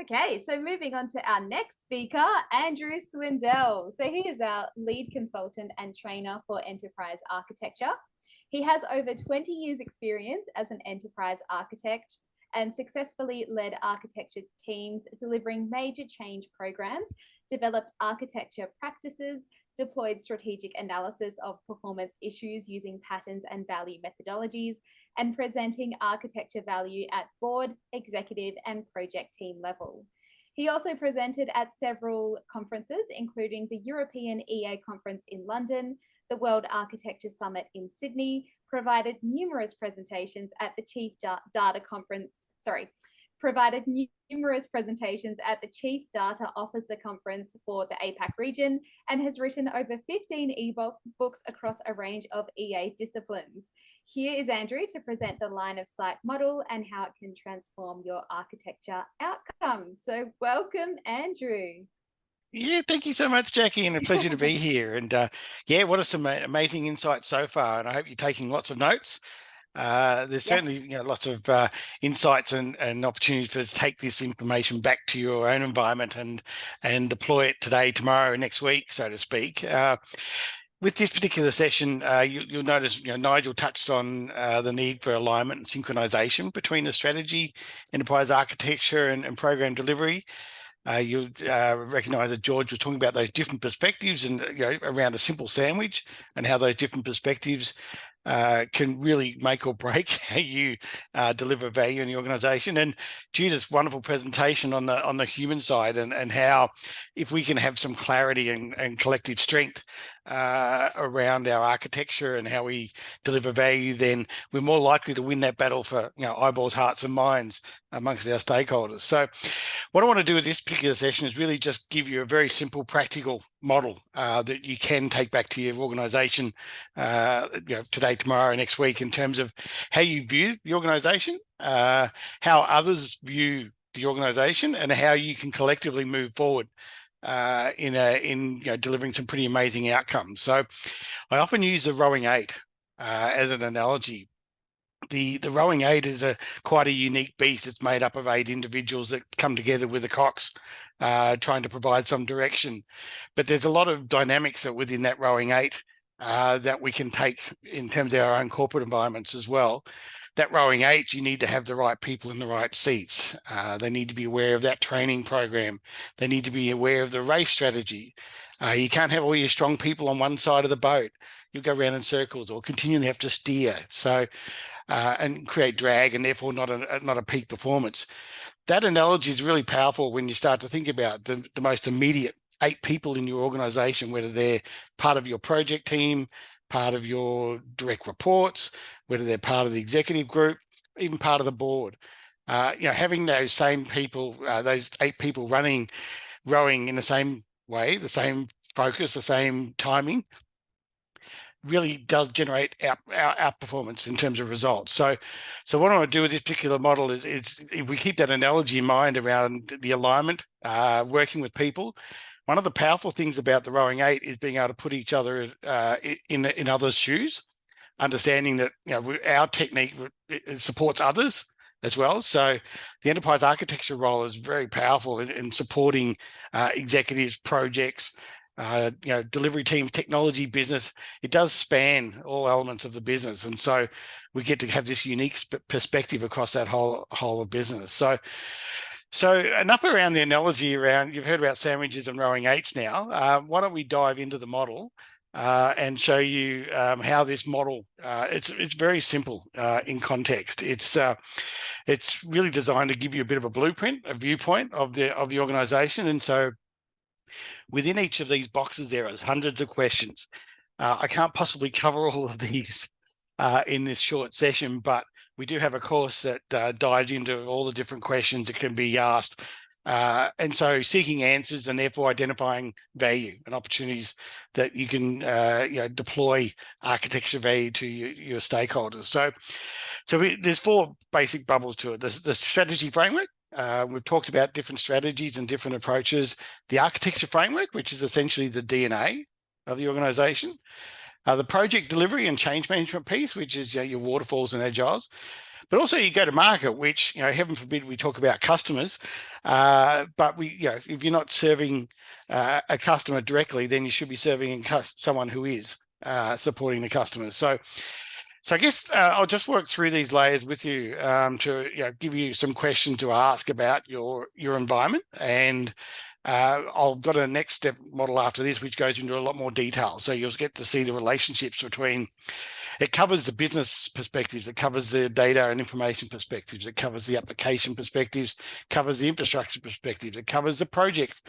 Okay, so moving on to our next speaker, Andrew Swindell. So he is our lead consultant and trainer for enterprise architecture. He has over 20 years experience as an enterprise architect and successfully led architecture teams delivering major change programs, developed architecture practices, deployed strategic analysis of performance issues using patterns and value methodologies, and presenting architecture value at board, executive, and project team level. He also presented at several conferences, including the European EA Conference in London, the World Architecture Summit in Sydney, provided numerous presentations at the Chief Data Conference, provided numerous presentations at the Chief Data Officer Conference for the APAC region, and has written over 15 e-books across a range of EA disciplines. Here is Andrew to present the line of sight model and how it can transform your architecture outcomes. So welcome, Andrew. Yeah, thank you so much, Jackie, and a pleasure to be here. And yeah, what are some amazing insights so far? And I hope you're taking lots of notes. There's certainly lots of insights and opportunities to take this information back to your own environment and deploy it today, tomorrow, next week, so to speak. With this particular session, you'll notice Nigel touched on the need for alignment and synchronization between the strategy, enterprise architecture, and program delivery. You'll recognize that George was talking about those different perspectives and around a simple sandwich and how those different perspectives can really make or break how you deliver value in the organization. And Judith's wonderful presentation on the human side and how if we can have some clarity and collective strength around our architecture and how we deliver value, then we're more likely to win that battle for eyeballs, hearts, and minds amongst our stakeholders. So what I want to do with this particular session is really just give you a very simple, practical model that you can take back to your organization today, tomorrow, next week, in terms of how you view the organization, how others view the organization, and how you can collectively move forward in delivering some pretty amazing outcomes. So I often use the rowing eight as an analogy. The rowing eight is quite a unique beast. It's made up of 8 individuals that come together with a cox, trying to provide some direction. But there's a lot of dynamics within that rowing eight that we can take in terms of our own corporate environments as well. That rowing eight, you need to have the right people in the right seats. They need to be aware of that training program. They need to be aware of the race strategy. You can't have all your strong people on one side of the boat. You'll go around in circles or continually have to steer. So and create drag and therefore not a peak performance. That analogy is really powerful when you start to think about the most immediate 8 people in your organization, whether they're part of your project team, part of your direct reports, whether they're part of the executive group, even part of the board. Having those same people, those 8 people rowing in the same way, the same focus, the same timing, really does generate our performance in terms of results. So what I want to do with this particular model is if we keep that analogy in mind around the alignment, working with people, one of the powerful things about the rowing eight is being able to put each other in others' shoes, understanding that our technique supports others as well. So the enterprise architecture role is very powerful in supporting executives, projects, delivery team, technology, business. It does span all elements of the business, and so we get to have this unique perspective across that whole of business. So enough around the analogy around. You've heard about sandwiches and rowing eights now. Why don't we dive into the model and show you how this model? It's very simple in context. It's really designed to give you a bit of a blueprint, a viewpoint of the organization, and so within each of these boxes, there are hundreds of questions. I can't possibly cover all of these in this short session, but we do have a course that dives into all the different questions that can be asked. And so seeking answers and therefore identifying value and opportunities that you can deploy architecture value to your stakeholders. So there's 4 basic bubbles to it. There's the strategy framework. We've talked about different strategies and different approaches. The architecture framework, which is essentially the DNA of the organization. The project delivery and change management piece, which is your waterfalls and agiles. but also you go to market, which, heaven forbid we talk about customers, but if you're not serving a customer directly, then you should be serving someone who is supporting the customers. So I guess I'll just work through these layers with you to give you some questions to ask about your environment, and I've got a next step model after this, which goes into a lot more detail. So you'll get to see the relationships between. It covers the business perspectives, it covers the data and information perspectives, it covers the application perspectives, covers the infrastructure perspectives, it covers the project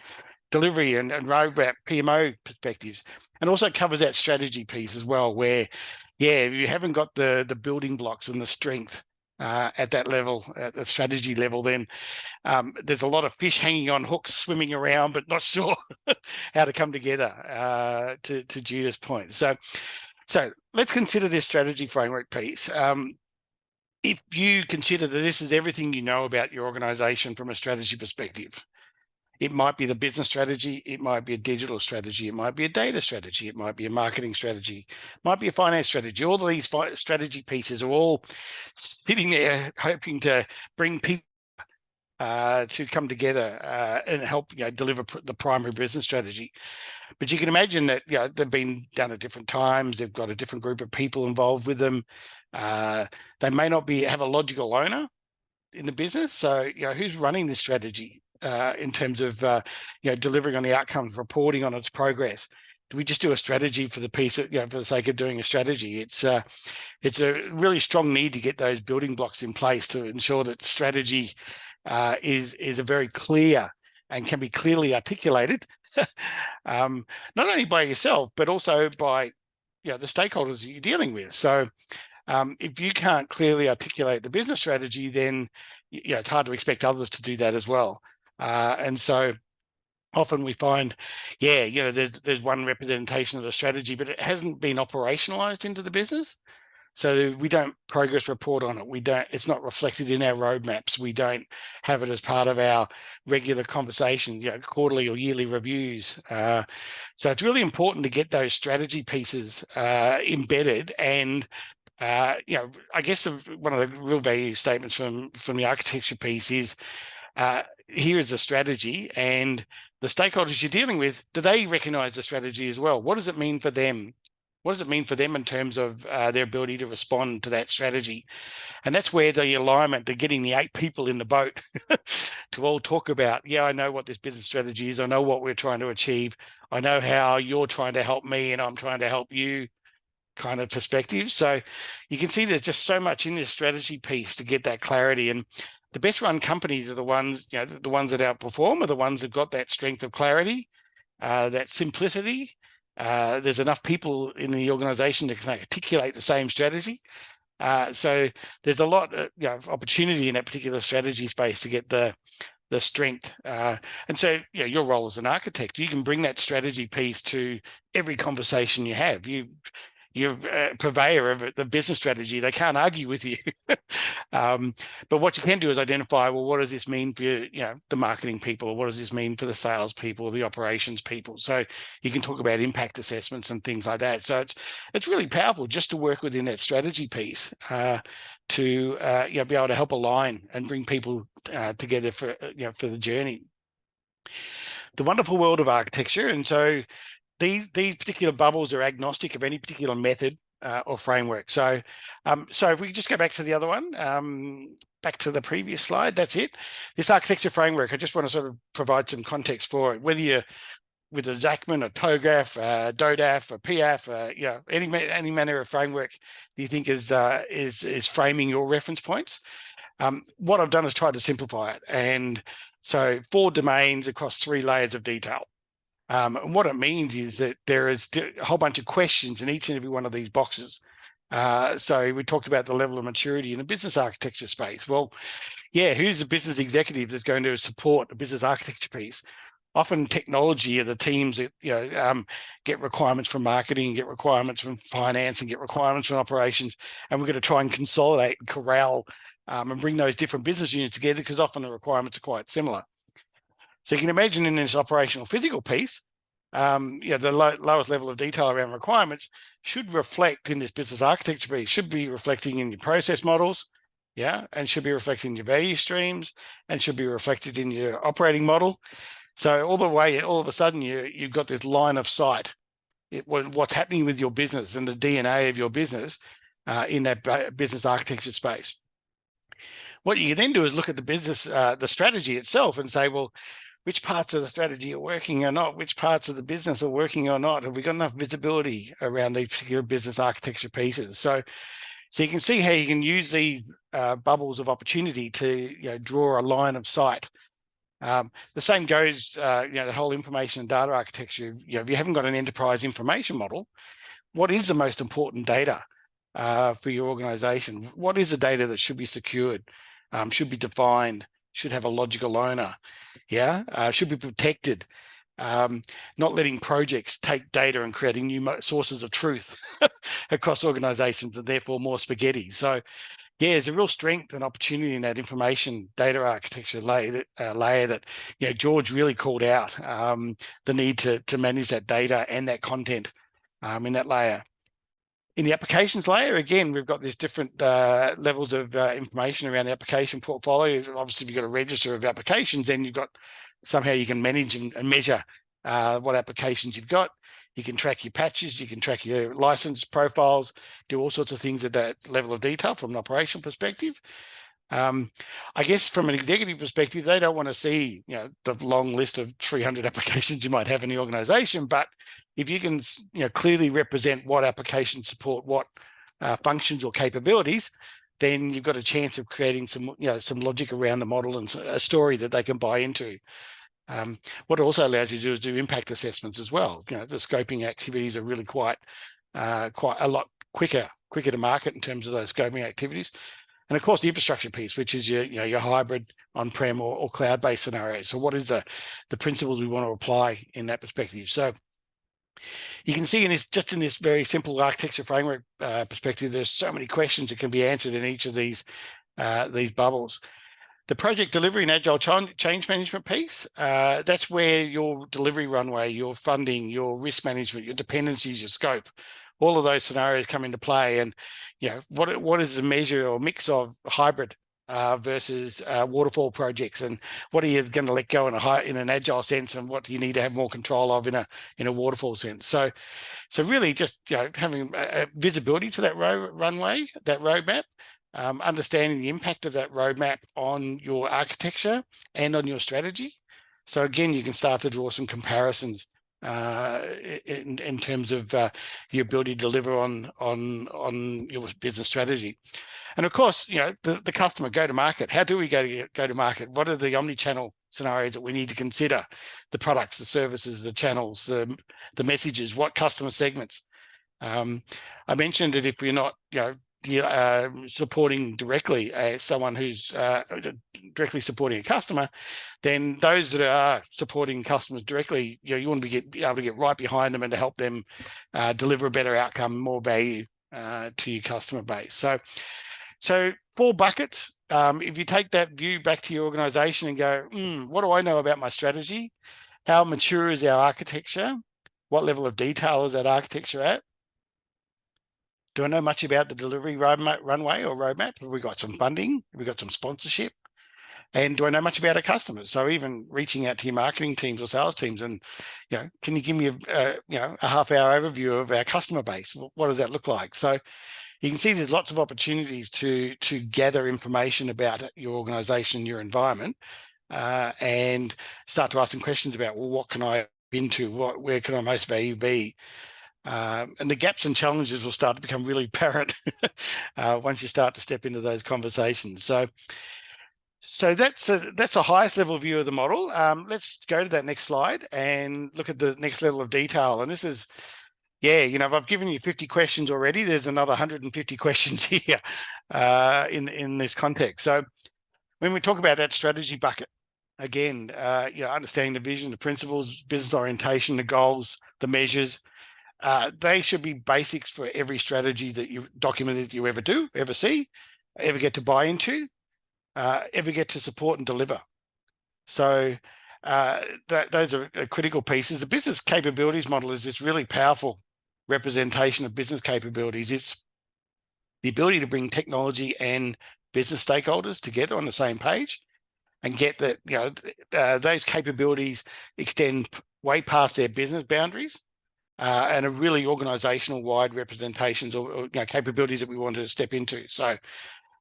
delivery and roadmap PMO perspectives, and also covers that strategy piece as well, where if you haven't got the building blocks and the strength at that level, at the strategy level, then there's a lot of fish hanging on hooks swimming around, but not sure how to come together, to Judah's point. So let's consider this strategy framework piece. If you consider that this is everything you know about your organization from a strategy perspective, it might be the business strategy, it might be a digital strategy, it might be a data strategy, it might be a marketing strategy, it might be a finance strategy. All of these strategy pieces are all sitting there hoping to bring people to come together and help deliver the primary business strategy. But you can imagine that they've been done at different times. They've got a different group of people involved with them. They may not have a logical owner in the business. So who's running this strategy in terms of delivering on the outcomes, reporting on its progress? Do we just do a strategy for the piece of, for the sake of doing a strategy? It's a really strong need to get those building blocks in place to ensure that strategy is a very clear and can be clearly articulated, not only by yourself, but also by the stakeholders that you're dealing with. So if you can't clearly articulate the business strategy, then it's hard to expect others to do that as well. And so often we find, there's one representation of the strategy, but it hasn't been operationalized into the business. So we don't progress report on it. It's not reflected in our roadmaps. We don't have it as part of our regular conversation, quarterly or yearly reviews. So it's really important to get those strategy pieces embedded. And I guess one of the real value statements from the architecture piece is here is a strategy, and the stakeholders you're dealing with, do they recognize the strategy as well? What does it mean for them? What does it mean for them in terms of their ability to respond to that strategy? And that's where the alignment, they're getting the 8 people in the boat to all talk about, I know what this business strategy is. I know what we're trying to achieve. I know how you're trying to help me and I'm trying to help you kind of perspective. So you can see there's just so much in this strategy piece to get that clarity. And the best run companies are the ones, the ones that outperform are the ones that got that strength of clarity, that simplicity. There's enough people in the organization that can articulate the same strategy. So there's a lot of opportunity in that particular strategy space to get the strength. And so your role as an architect, you can bring that strategy piece to every conversation you have. You're a purveyor of the business strategy. They can't argue with you. But what you can do is identify, well, what does this mean for the marketing people? What does this mean for the sales people, the operations people? So you can talk about impact assessments and things like that. So it's really powerful just to work within that strategy piece to be able to help align and bring people together for the journey. The wonderful world of architecture. And so these particular bubbles are agnostic of any particular method or framework. So if we just go back to the other one, back to the previous slide, that's it. This architecture framework, I just want to sort of provide some context for it, whether you're with a Zachman, a TOGAF, DODAF, a PIAF, any manner of framework you think is framing your reference points. What I've done is tried to simplify it. And so 4 domains across 3 layers of detail. And what it means is that there is a whole bunch of questions in each and every one of these boxes. So we talked about the level of maturity in a business architecture space. Well, who's the business executive that's going to support a business architecture piece? Often technology are the teams that get requirements from marketing, get requirements from finance, and get requirements from operations. And we're going to try and consolidate and corral and bring those different business units together, because often the requirements are quite similar. So you can imagine in this operational physical piece, the lowest level of detail around requirements should reflect in this business architecture piece, should be reflecting in your process models, yeah, and should be reflected in your value streams and should be reflected in your operating model. So all of a sudden, you've got this line of sight, what's happening with your business and the DNA of your business in that business architecture space. What you can then do is look at the business, the strategy itself, and say, well, which parts of the strategy are working or not? Which parts of the business are working or not? Have we got enough visibility around these particular business architecture pieces? So you can see how you can use these bubbles of opportunity to draw a line of sight. The same goes, the whole information and data architecture. If you haven't got an enterprise information model, what is the most important data for your organization? What is the data that should be secured, should be defined, should have a logical owner, should be protected, not letting projects take data and creating new sources of truth across organizations and therefore more spaghetti. So there's a real strength and opportunity in that information data architecture layer that George really called out, the need to manage that data and that content in that layer. In the applications layer, again, we've got these different levels of information around the application portfolio. Obviously, if you've got a register of applications, then you've got somehow you can manage and measure what applications you've got. You can track your patches, you can track your license profiles, do all sorts of things at that level of detail from an operational perspective. I guess from an executive perspective, they don't want to see the long list of 300 applications you might have in the organization, but if you can clearly represent what applications support what functions or capabilities, then you've got a chance of creating some logic around the model and a story that they can buy into. What it also allows you to do is do impact assessments as well. The scoping activities are really quite a lot quicker to market in terms of those scoping activities. And of course, the infrastructure piece, which is your hybrid on-prem or cloud-based scenarios. So what is the principles we want to apply in that perspective? So you can see in this very simple architecture framework perspective, there's so many questions that can be answered in each of these bubbles. The project delivery and agile change management piece, that's where your delivery runway, your funding, your risk management, your dependencies, your scope, all of those scenarios come into play. And what is the measure or mix of hybrid versus waterfall projects, and what are you going to let go in an agile sense, and what do you need to have more control of in a waterfall sense? So really just having visibility to that runway, that roadmap, understanding the impact of that roadmap on your architecture and on your strategy. So again, you can start to draw some comparisons in terms of your ability to deliver on your business strategy. And of course, the customer go to market. How do we go to market? What are the omni-channel scenarios that we need to consider? The products, the services, the channels, the messages, what customer segments? I mentioned that if we're not, supporting directly someone who's directly supporting a customer, then those that are supporting customers directly, you want to be able to get right behind them and to help them deliver a better outcome, more value to your customer base. So 4 buckets. If you take that view back to your organization and go, what do I know about my strategy? How mature is our architecture? What level of detail is that architecture at? Do I know much about the delivery runway or roadmap? Have we got some funding? Have we got some sponsorship? And do I know much about our customers? So even reaching out to your marketing teams or sales teams and, can you give me a half-hour overview of our customer base? What does that look like? So you can see there's lots of opportunities to gather information about your organization, your environment, and start to ask some questions about, well, what can I into? Where can I most value be? And the gaps and challenges will start to become really apparent once you start to step into those conversations. So that's the highest level view of the model. Let's go to that next slide and look at the next level of detail. And this is, if I've given you 50 questions already, there's another 150 questions here in this context. So when we talk about that strategy bucket, again, understanding the vision, the principles, business orientation, the goals, the measures, they should be basics for every strategy that you documented that you ever see, ever get to buy into, ever get to support and deliver. So those are critical pieces. The business capabilities model is this really powerful representation of business capabilities. It's the ability to bring technology and business stakeholders together on the same page, and get that those capabilities extend way past their business boundaries, and are really organizational wide representations or capabilities that we want to step into. So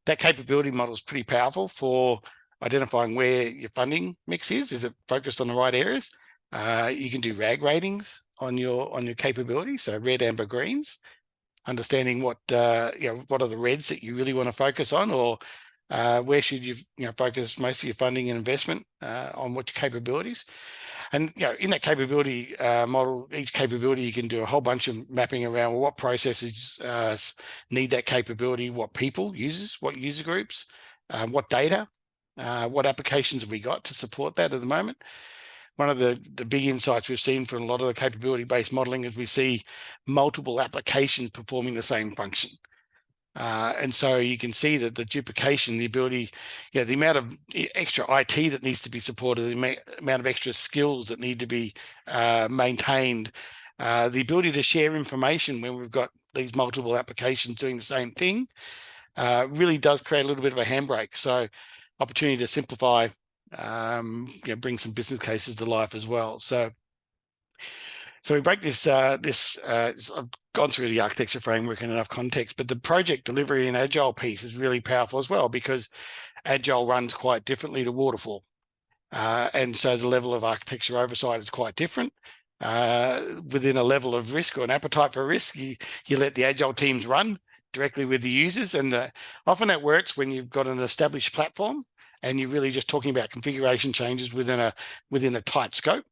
that capability model is pretty powerful for identifying where your funding mix is. Is it focused on the right areas? You can do RAG ratings on your capability, so red, amber, greens. Understanding what what are the reds that you really want to focus on, or where should you focus most of your funding and investment on what your capabilities. And in that capability model, each capability you can do a whole bunch of mapping around what processes need that capability, what people, users, what user groups, what data, what applications have we got to support that at the moment. One of the big insights we've seen from a lot of the capability-based modeling is we see multiple applications performing the same function. And so you can see that the duplication, the ability, the amount of extra IT that needs to be supported, the amount of extra skills that need to be maintained, the ability to share information when we've got these multiple applications doing the same thing, really does create a little bit of a handbrake. So opportunity to simplify, bring some business cases to life as well. So we break this. I've gone through the architecture framework in enough context, but the project delivery and agile piece is really powerful as well, because agile runs quite differently to waterfall, and so the level of architecture oversight is quite different. Within a level of risk or an appetite for risk, you let the agile teams run directly with the users, and often that works when you've got an established platform and you're really just talking about configuration changes within a tight scope.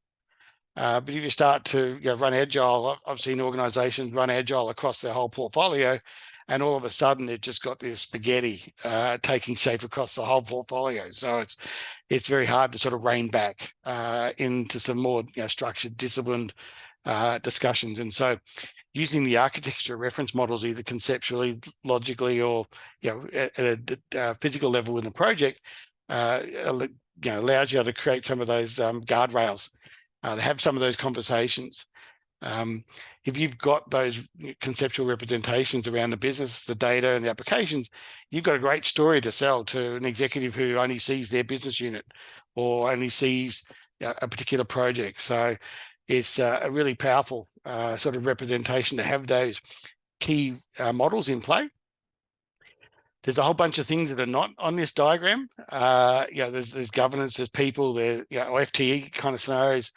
But if you start to run agile, I've seen organizations run agile across their whole portfolio, and all of a sudden they've just got this spaghetti taking shape across the whole portfolio. So it's very hard to sort of rein back into some more structured, disciplined discussions. And so using the architecture reference models, either conceptually, logically, or at a physical level in the project, allows you to create some of those guardrails, to have some of those conversations. If you've got those conceptual representations around the business, the data, and the applications, you've got a great story to sell to an executive who only sees their business unit or only sees a particular project. So it's a really powerful sort of representation to have those key models in play. There's a whole bunch of things that are not on this diagram. There's governance, there's people, there's FTE kind of scenarios,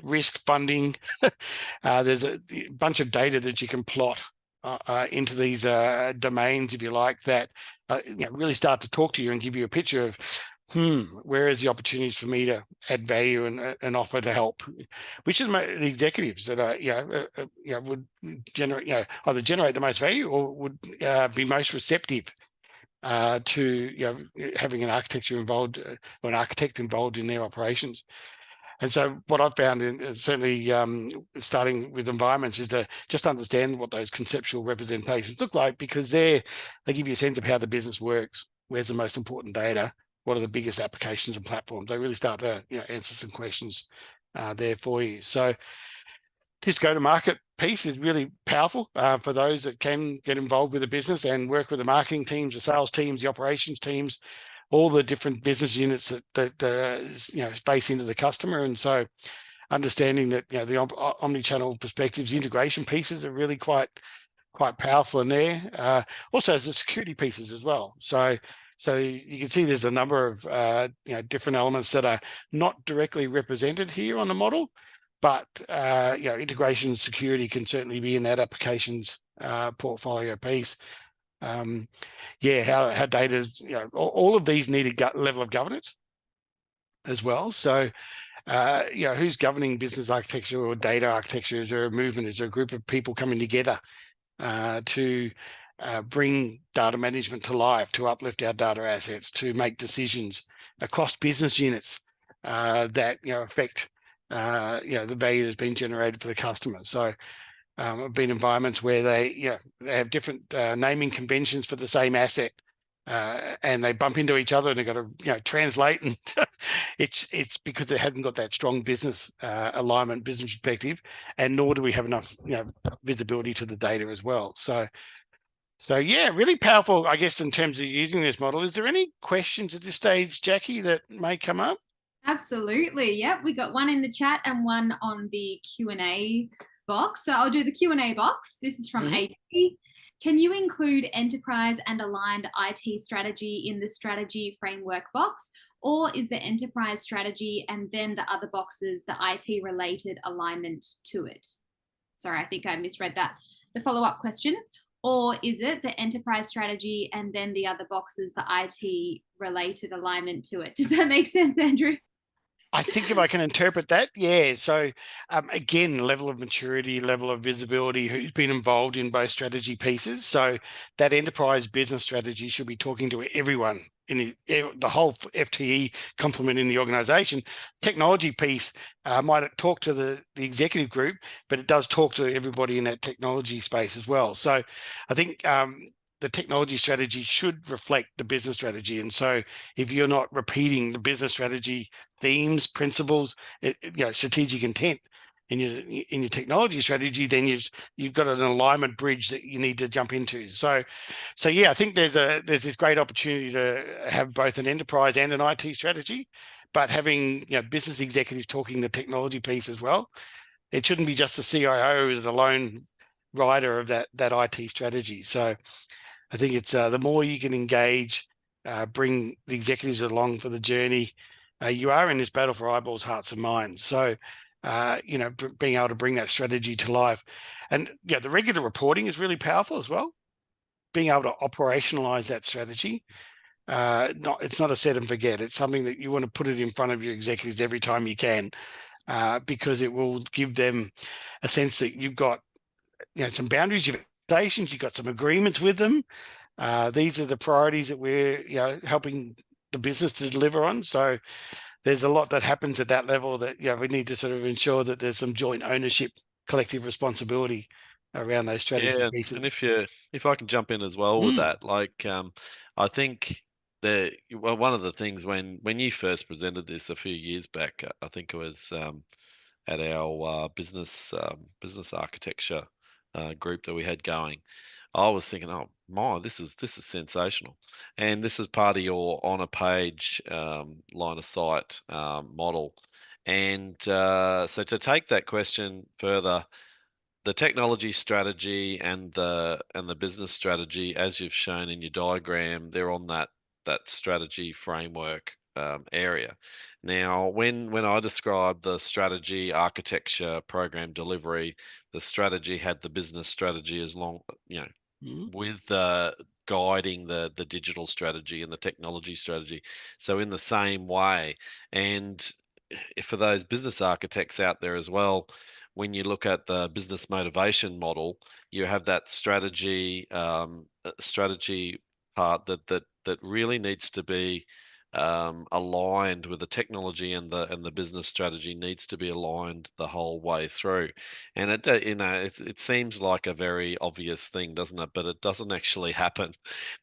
risk, funding. There's a bunch of data that you can plot into these domains, if you like, that really start to talk to you and give you a picture of, where is the opportunities for me to add value and offer to help, which is the executives that would generate either generate the most value or would be most receptive to having an architecture involved or an architect involved in their operations. And so what I've found, certainly starting with environments, is to just understand what those conceptual representations look like, because they give you a sense of how the business works, where's the most important data, what are the biggest applications and platforms. They really start to answer some questions there for you. So this go-to-market piece is really powerful for those that can get involved with the business and work with the marketing teams, the sales teams, the operations teams, all the different business units that face into the customer. And so understanding that the omni-channel perspectives, integration pieces are really quite powerful in there. Also the security pieces as well. So you can see there's a number of different elements that are not directly represented here on the model, but integration and security can certainly be in that applications portfolio piece. How data, all of these need a level of governance as well. So who's governing business architecture or data architecture? Is there a movement? Is there a group of people coming together to bring data management to life, to uplift our data assets, to make decisions across business units that affect the value that's been generated for the customer? So I've been in environments where they have different naming conventions for the same asset, and they bump into each other and they've got to translate, and it's because they hadn't got that strong business alignment, business perspective, and nor do we have enough visibility to the data as well. So So yeah, really powerful, I guess, in terms of using this model. Is there any questions at this stage, Jackie, that may come up? Absolutely. Yep. We got one in the chat and one on the Q&A box. So I'll do the Q&A box. This is from Mhm. AP. Can you include enterprise and aligned IT strategy in the strategy framework box? Or is the enterprise strategy and then the other boxes the IT related alignment to it? Sorry, I think I misread that. The follow-up question. Or is it the enterprise strategy and then the other boxes the IT related alignment to it? Does that make sense, Andrew? I think if I can interpret that, yeah. So again, level of maturity, level of visibility, who's been involved in both strategy pieces. So that enterprise business strategy should be talking to everyone in the whole FTE complement in the organization. Technology piece might talk to the executive group, but it does talk to everybody in that technology space as well. So I think the technology strategy should reflect the business strategy. And so if you're not repeating the business strategy themes, principles, strategic intent in your technology strategy, then you've got an alignment bridge that you need to jump into. So yeah, I think there's this great opportunity to have both an enterprise and an IT strategy, but having business executives talking the technology piece as well. It shouldn't be just the CIO as the lone rider of that IT strategy. So I think it's the more you can engage, bring the executives along for the journey. You are in this battle for eyeballs, hearts, and minds. So, being able to bring that strategy to life, and the regular reporting is really powerful as well. Being able to operationalize that strategy. It's not a set and forget. It's something that you want to put it in front of your executives every time you can, because it will give them a sense that you've got some boundaries, you've got some agreements with them. These are the priorities that we're helping the business to deliver on. So there's a lot that happens at that level that we need to sort of ensure that there's some joint ownership, collective responsibility around those strategy Yeah, pieces. and if I can jump in as well with that, like I think one of the things when you first presented this a few years back, I think it was at our business architecture group that we had going. I was thinking, oh my, this is sensational, and this is part of your on a page line of sight model. And so to take that question further, the technology strategy and the business strategy, as you've shown in your diagram, they're on that strategy framework area. Now, when I described the strategy, architecture, program delivery, the strategy had the business strategy as long, with guiding the digital strategy and the technology strategy. So in the same way, and for those business architects out there as well, when you look at the business motivation model, you have that strategy part that really needs to be aligned with the technology, and the business strategy needs to be aligned the whole way through. And it seems like a very obvious thing, doesn't it? But it doesn't actually happen,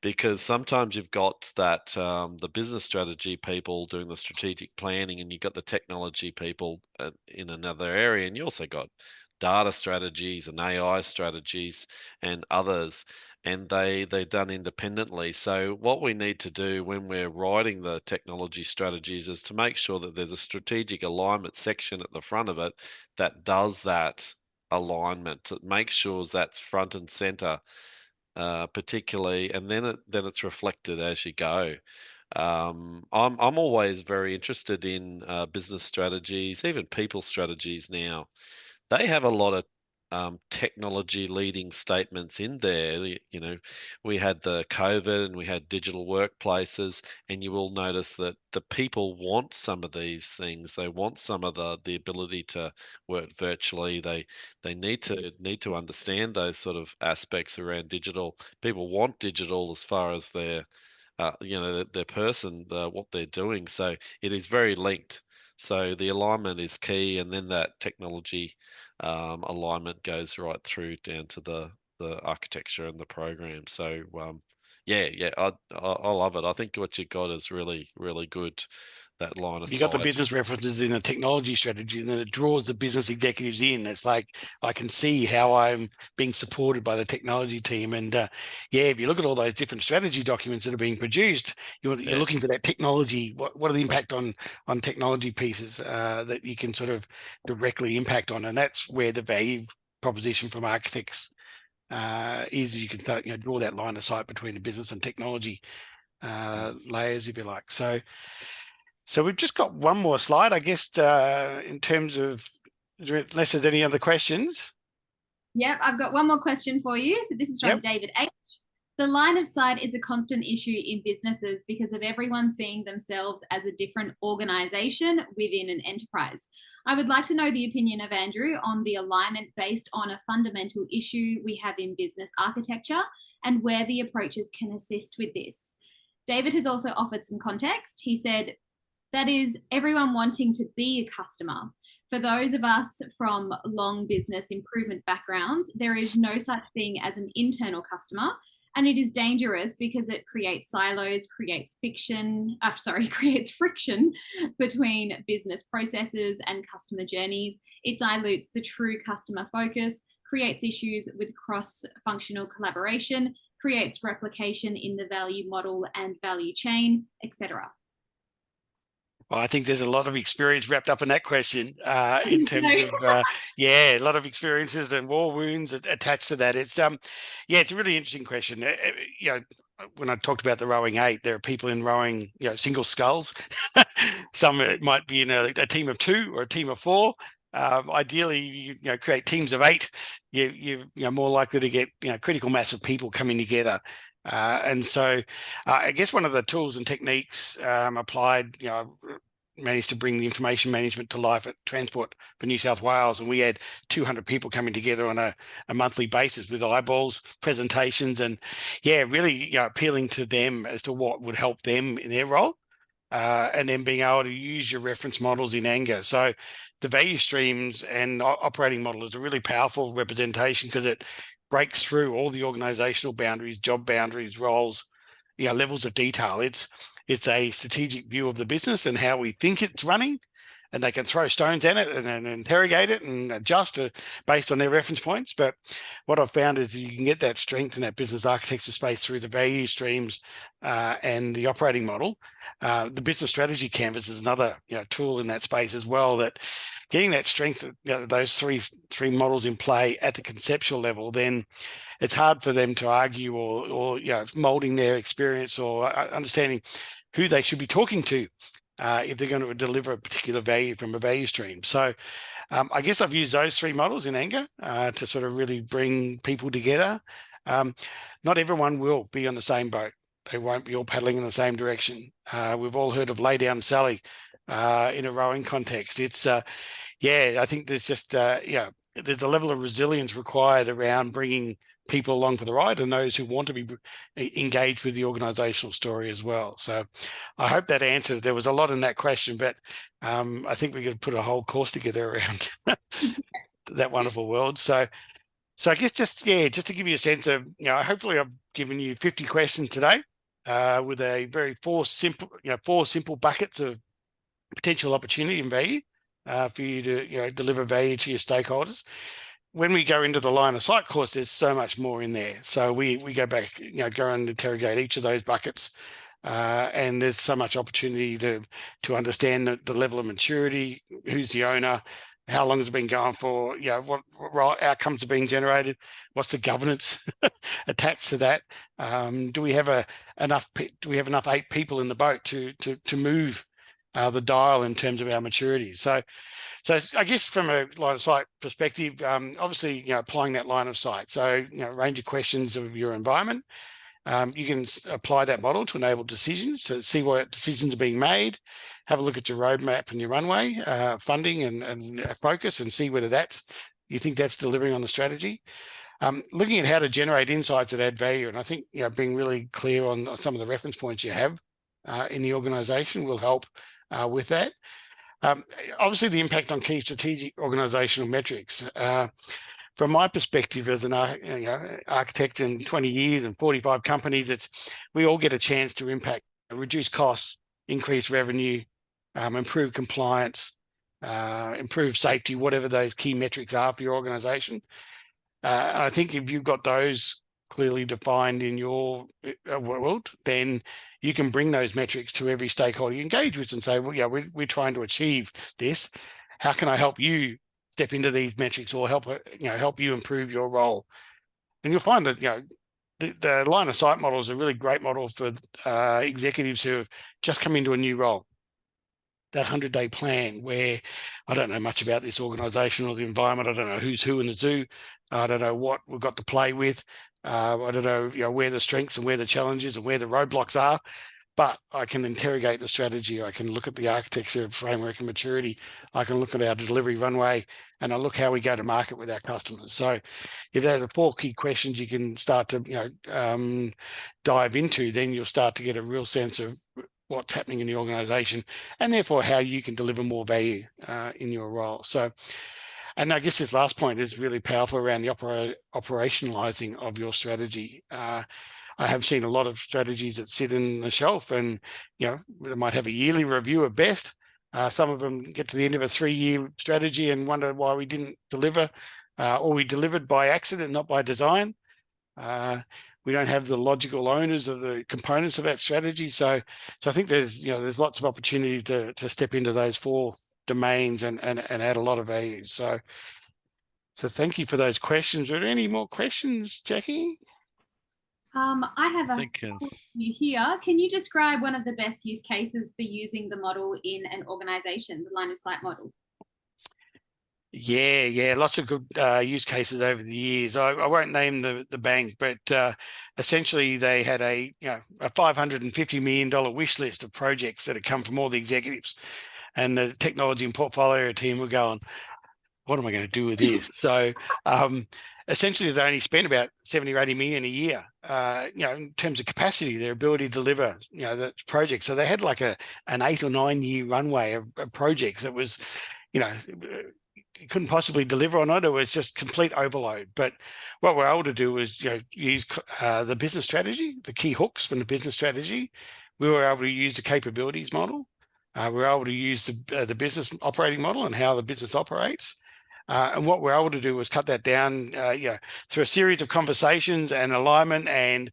because sometimes you've got that the business strategy people doing the strategic planning, and you've got the technology people in another area, and you also got data strategies and AI strategies and others, and they're done independently. So what we need to do when we're writing the technology strategies is to make sure that there's a strategic alignment section at the front of it that does that alignment, to make sure that's front and center, particularly, and then it's reflected as you go. I'm always very interested in business strategies, even people strategies now. They have a lot of technology leading statements in there. We had the COVID and we had digital workplaces, and you will notice that the people want some of these things. They want some of the ability to work virtually. They need to understand those sort of aspects around digital. People want digital as far as their person, what they're doing. So it is very linked. So the alignment is key, and then that technology alignment goes right through down to the architecture and the program. So yeah, I love it. I think what you got is really really good. line of You got the sight. business references in a technology strategy, and then it draws the business executives in. It's like, I can see how I'm being supported by the technology team. And if you look at all those different strategy documents that are being produced, you're looking for that technology. What are the impact on technology pieces that you can sort of directly impact on? And that's where the value proposition from architects is. You can draw that line of sight between the business and technology layers, if you like. So we've just got one more slide, I guess, in terms of, unless there's any other questions. Yep, I've got one more question for you. So this is from David H. The line of sight is a constant issue in businesses because of everyone seeing themselves as a different organization within an enterprise. I would like to know the opinion of Andrew on the alignment based on a fundamental issue we have in business architecture and where the approaches can assist with this. David has also offered some context. He said, that is everyone wanting to be a customer. For those of us from long business improvement backgrounds, there is no such thing as an internal customer, and it is dangerous because it creates silos, creates friction between business processes and customer journeys. It dilutes the true customer focus, creates issues with cross-functional collaboration, creates replication in the value model and value chain, etc. Well, I think there's a lot of experience wrapped up in that question in terms of, a lot of experiences and war wounds attached to that. It's it's a really interesting question. When I talked about the rowing 8, there are people in rowing, single sculls. Some might be in a team of 2 or a team of 4. Ideally, you create teams of 8. You're more likely to get critical mass of people coming together. And so I guess one of the tools and techniques applied, managed to bring the information management to life at Transport for New South Wales. And we had 200 people coming together on a monthly basis with eyeballs, presentations, and really appealing to them as to what would help them in their role. And then being able to use your reference models in anger. So the value streams and operating model is a really powerful representation because it breaks through all the organizational boundaries, job boundaries, roles, levels of detail. It's a strategic view of the business and how we think it's running, and they can throw stones at it and interrogate it and adjust it based on their reference points. But what I've found is you can get that strength in that business architecture space through the value streams and the operating model. The business strategy canvas is another tool in that space as well, that getting that strength, those three models in play at the conceptual level, then it's hard for them to argue or molding their experience or understanding who they should be talking to if they're going to deliver a particular value from a value stream. So I guess I've used those 3 models in anger to sort of really bring people together. Not everyone will be on the same boat. They won't be all paddling in the same direction. We've all heard of lay down Sally in a rowing context. It's I think there's just there's a level of resilience required around bringing people along for the ride and those who want to be engaged with the organizational story as well. So I hope that answered. There was a lot in that question, but I think we could put a whole course together around that wonderful world. So I guess just to give you a sense of, hopefully I've given you 50 questions today with a very 4 simple buckets of potential opportunity and value for you to deliver value to your stakeholders. When we go into the line of sight course, there's so much more in there. So we go back, go and interrogate each of those buckets, and there's so much opportunity to understand the level of maturity, who's the owner, how long has it been going for, what outcomes are being generated, what's the governance attached to that. Do we have enough 8 people in the boat to move the dial in terms of our maturity? So I guess from a line of sight perspective, obviously, applying that line of sight. So, range of questions of your environment. You can apply that model to enable decisions, to see what decisions are being made, have a look at your roadmap and your runway, funding and focus, and see whether you think that's delivering on the strategy. Looking at how to generate insights that add value. And I think, being really clear on some of the reference points you have in the organization will help with that. Obviously, the impact on key strategic organizational metrics. From my perspective as an architect in 20 years and 45 companies, we all get a chance to impact, reduce costs, increase revenue, improve compliance, improve safety, whatever those key metrics are for your organization. And I think if you've got those clearly defined in your world, then you can bring those metrics to every stakeholder you engage with and say, well, yeah, we're trying to achieve this. How can I help you step into these metrics or help you improve your role? And you'll find that, the line of sight model is a really great model for executives who have just come into a new role. That 100-day plan where I don't know much about this organization or the environment. I don't know who's who in the zoo. I don't know what we've got to play with. I don't know, where the strengths and where the challenges and where the roadblocks are. But I can interrogate the strategy. I can look at the architecture, framework, and maturity. I can look at our delivery runway, and I look how we go to market with our customers. So, if there's the 4 key questions you can start to dive into, then you'll start to get a real sense of what's happening in the organization, and therefore how you can deliver more value in your role. So, and I guess this last point is really powerful around the operationalizing of your strategy. I have seen a lot of strategies that sit in the shelf, and they might have a yearly review at best. Some of them get to the end of a 3-year strategy and wonder why we didn't deliver, or we delivered by accident, not by design. We don't have the logical owners of the components of that strategy. So I think there's lots of opportunity to step into those 4 domains and add a lot of value. So thank you for those questions. Are there any more questions, Jackie? I have a question here. Can you describe one of the best use cases for using the model in an organization, the line of sight model? Yeah, lots of good use cases over the years. I won't name the bank, but essentially they had a $550 million wish list of projects that had come from all the executives, and the technology and portfolio team were going, what am I going to do with this? So essentially they only spent about 70 or 80 million a year, in terms of capacity, their ability to deliver, the project. So they had like an 8 or 9 year runway of projects that was, you couldn't possibly deliver on it. It was just complete overload. But what we're able to do is, use the business strategy, the key hooks from the business strategy. We were able to use the capabilities model. We were able to use the business operating model and how the business operates. And what we're able to do was cut that down, through a series of conversations and alignment and,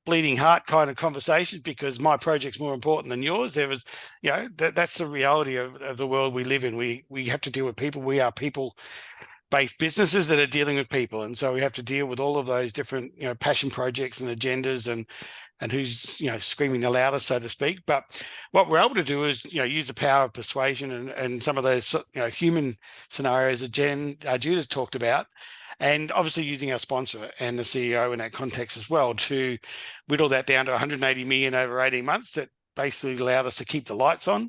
bleeding heart kind of conversations, because my project's more important than yours. There was, that's the reality of the world we live in. We have to deal with people. We are people-based businesses that are dealing with people. And so we have to deal with all of those different, passion projects and agendas and who's, screaming the loudest, so to speak. But what we're able to do is, use the power of persuasion and some of those, human scenarios that Judith talked about, and obviously using our sponsor and the CEO in that context as well to whittle that down to 180 million over 18 months. That basically allowed us to keep the lights on,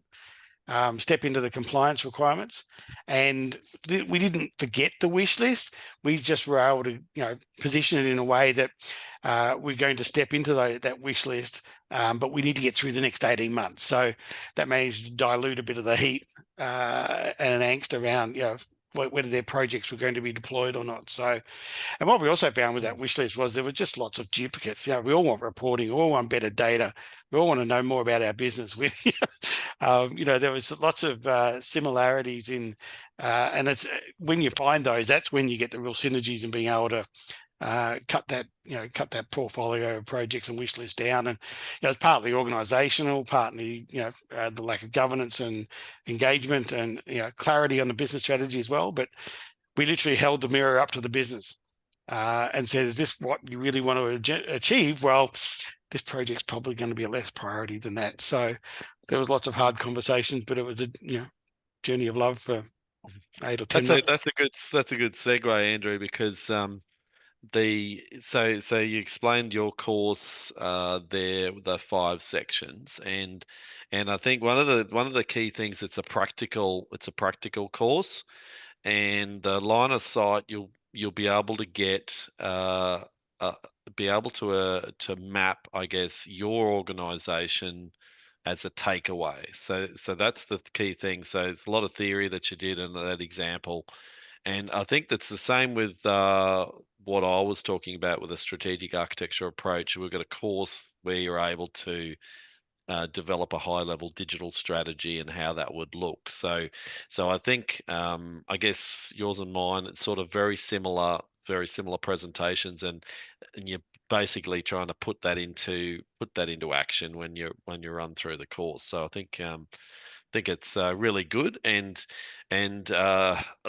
step into the compliance requirements. And we didn't forget the wish list. We just were able to, position it in a way that we're going to step into that wish list, but we need to get through the next 18 months. So that managed to dilute a bit of the heat and angst around, whether their projects were going to be deployed or not. So, and what we also found with that wish list was there were just lots of duplicates. We all want reporting, we all want better data, we all want to know more about our business. There was lots of similarities in, and it's when you find those, that's when you get the real synergies in being able to cut that portfolio of projects and wish list down. And it's partly organizational, partly the lack of governance and engagement and clarity on the business strategy as well. But we literally held the mirror up to the business and said, is this what you really want to achieve? Well, this project's probably going to be a less priority than that. So there was lots of hard conversations, but it was a journey of love for 8 or 10 months. That's a good segue, Andrew, because so you explained your course there, the 5 sections, and I think one of the key things, it's a practical course, and the line of sight you'll be able to get be able to map, I guess, your organization as a takeaway. So that's the key thing. So it's a lot of theory that you did in that example. And I think that's the same with what I was talking about with a strategic architecture approach. We've got a course where you're able to develop a high-level digital strategy and how that would look. So I think I guess yours and mine, it's sort of very similar presentations, and you're basically trying to put that into action when you run through the course. So I think it's really good, and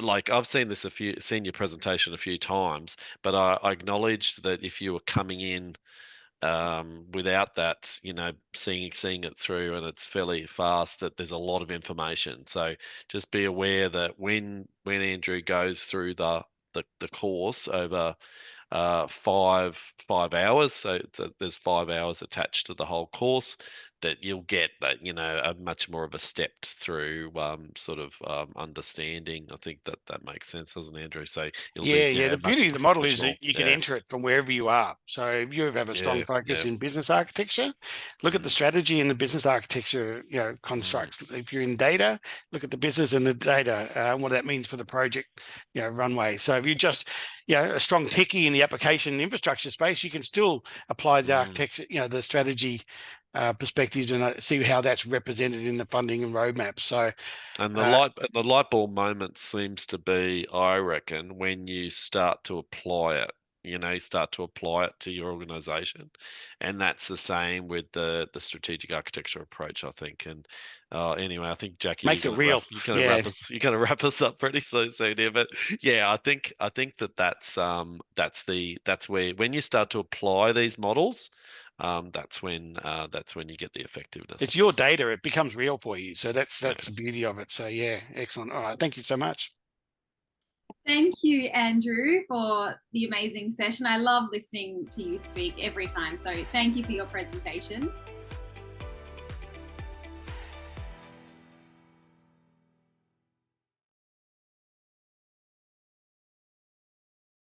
like I've seen your presentation a few times, but I acknowledge that if you were coming in without that, seeing it through, and it's fairly fast, that there's a lot of information. So just be aware that when Andrew goes through the course over 5 hours, so there's 5 hours attached to the whole course, that you'll get that, a much more of a stepped through sort of understanding. I think that makes sense, doesn't it, Andrew? So it'll be The beauty of the model is more, that you can enter it from wherever you are. So if you have a strong focus in business architecture, look at the strategy and the business architecture, constructs. If you're in data, look at the business and the data, what that means for the project, runway. So if you just, a strong techie in the application infrastructure space, you can still apply the architecture, the strategy perspectives, and see how that's represented in the funding and roadmap. So, and the light bulb moment seems to be, I reckon, when you start to apply it. You start to apply it to your organization, and that's the same with the strategic architecture approach, I think. And anyway, I think Jackie, makes it real. You're going to wrap us up pretty soon here. But yeah, I think that's where, when you start to apply these models, that's when you get the effectiveness. It's your data; it becomes real for you. So that's the beauty of it. So yeah, excellent. All right, thank you so much. Thank you, Andrew, for the amazing session. I love listening to you speak every time. So thank you for your presentation.